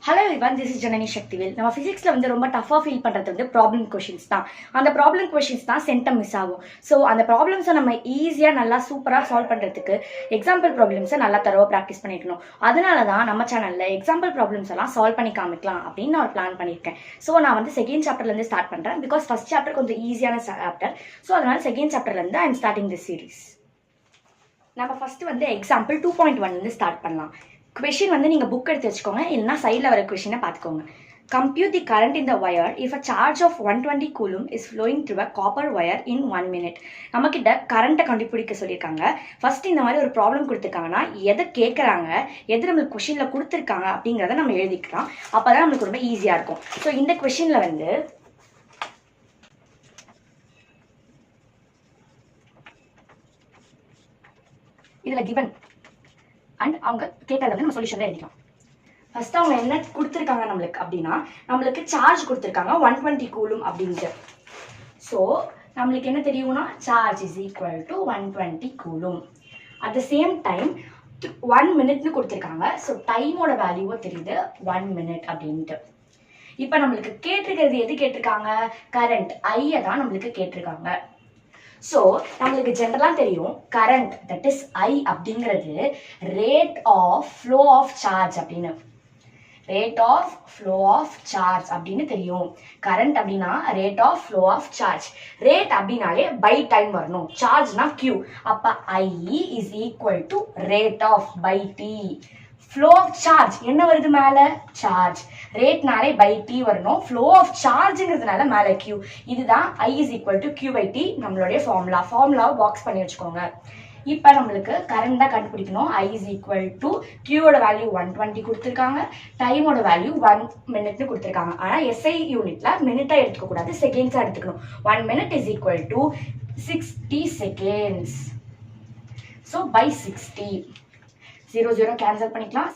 Hello everyone, this is Janani Sakthivel. நம்ம ஃபிசிக்ஸில் வந்து ரொம்ப டஃபாக ஃபீல் பண்ணுறது வந்து ப்ராப்ளம் கொஷின்ஸ் தான். அந்த ப்ராப்ளம் கொஷின்ஸ் தான் சென்டம் மிஸ் ஆகும். ஸோ அந்த ப்ராப்ளம்ஸை நம்ம ஈஸியாக நல்லா சூப்பராக சால்வ் பண்ணுறதுக்கு எக்ஸாம்பிள் ப்ராப்ளம்ஸை நல்லா தரவாக ப்ராக்டிஸ் பண்ணிக்கணும். அதனால தான் நம்ம சேனலில் எக்ஸாம்பிள் ப்ராப்ளம்ஸ் எல்லாம் சால்வ் பண்ணி காமிக்கலாம் அப்படின்னு நான் ஒரு பிளான் பண்ணியிருக்கேன். ஸோ நான் வந்து செகண்ட் சாப்டர்லேருந்து ஸ்டார்ட் பண்ணுறேன். பிகாஸ் ஃபர்ஸ்ட் சாப்டர் கொஞ்சம் ஈஸியான சாப்டர். ஸோ அதனால செகண்ட் சாப்டர்லேருந்து I am starting this series. நம்ம ஃபஸ்ட்டு வந்து எக்ஸாம்பிள் 2.1 ஸ்டார்ட் பண்ணலாம். கொஷின் வந்து நீங்கள் புக் எடுத்து வச்சுக்கோங்க, இல்லைனா சைடில் வர கொஷினை பார்த்துக்கோங்க. Compute the current in the wire if a charge of 120 coulomb is flowing through a copper wire in 1 minute. நம்மக்கிட்ட கரண்ட்டை கண்டுபிடிக்க சொல்லியிருக்காங்க. ஃபர்ஸ்ட் இந்த மாதிரி ஒரு ப்ராப்ளம் கொடுத்துருக்காங்கன்னா எதை கேட்குறாங்க, எது நம்மளுக்கு கொஷினில் கொடுத்துருக்காங்க அப்படிங்கிறத நம்ம எழுதிக்கலாம். அப்போ தான் நம்மளுக்கு ரொம்ப ஈஸியாக இருக்கும். ஸோ இந்த கொஷினில் வந்து இதில் கிவன் அண்ட் அவங்க கேட்டதை வந்து நம்ம சொல்யூஷன் எழுதிக்கலாம். ஃபர்ஸ்ட் அவங்க என்ன கொடுத்துருக்காங்க நம்மளுக்கு அப்படின்னா, நம்மளுக்கு சார்ஜ் கொடுத்துருக்காங்க 120 கூலும் அப்படின்ட்டு. ஸோ நம்மளுக்கு என்ன தெரியும்னா, charge is equal to 120 coulomb. At the same time 1 minute கொடுத்துருக்காங்க. ஸோ டைமோட வேல்யூவோ தெரியுது 1 minute அப்படின்ட்டு. இப்போ நம்மளுக்கு கேட்டிருக்கிறது எது கேட்டிருக்காங்க, கரண்ட் ஐயை தான் நம்மளுக்கு கேட்டிருக்காங்க. ஸோ நம்மளுக்கு ஜென்ரலாக தெரியும் கரண்ட் தட் இஸ் ஐ அப்படிங்கிறது rate of flow of charge அப்படின்னு. Rate of flow of charge அப்படின்னு தெரியும். கரண்ட் அப்படின்னா rate of flow of charge. Rate அப்படின்னாலே பை டைம் வரணும். சார்ஜ்னா கியூ. அப்போ I is equal to rate of by t. Flow of charge என்ன வருது மேலே, சார்ஜ். ரேட்னாலே பை டி வரணும். ஃப்ளோ ஆஃப் சார்ஜுங்கிறதுனால மேலே கியூ. இதுதான் I is equal to q by t நம்மளுடைய ஃபார்முலாவை பாக்ஸ் பண்ணி வச்சுக்கோங்க. இப்போ நம்மளுக்கு கரண்ட் தான் கண்டுபிடிக்கணும். ஐ இஸ் ஈக்குவல் டு கியூவோட வேல்யூ 120 கொடுத்துருக்காங்க, டைமோட வேல்யூ 1 minute கொடுத்துருக்காங்க. ஆனால் எஸ்ஐ யூனிட்ல மினிட்டாக எடுத்துக்க கூடாது, செகண்ட்ஸாக எடுத்துக்கணும். 1 minute is equal to 60 seconds. So by 60 0 0 cancel பண்ணிக்கலாம்.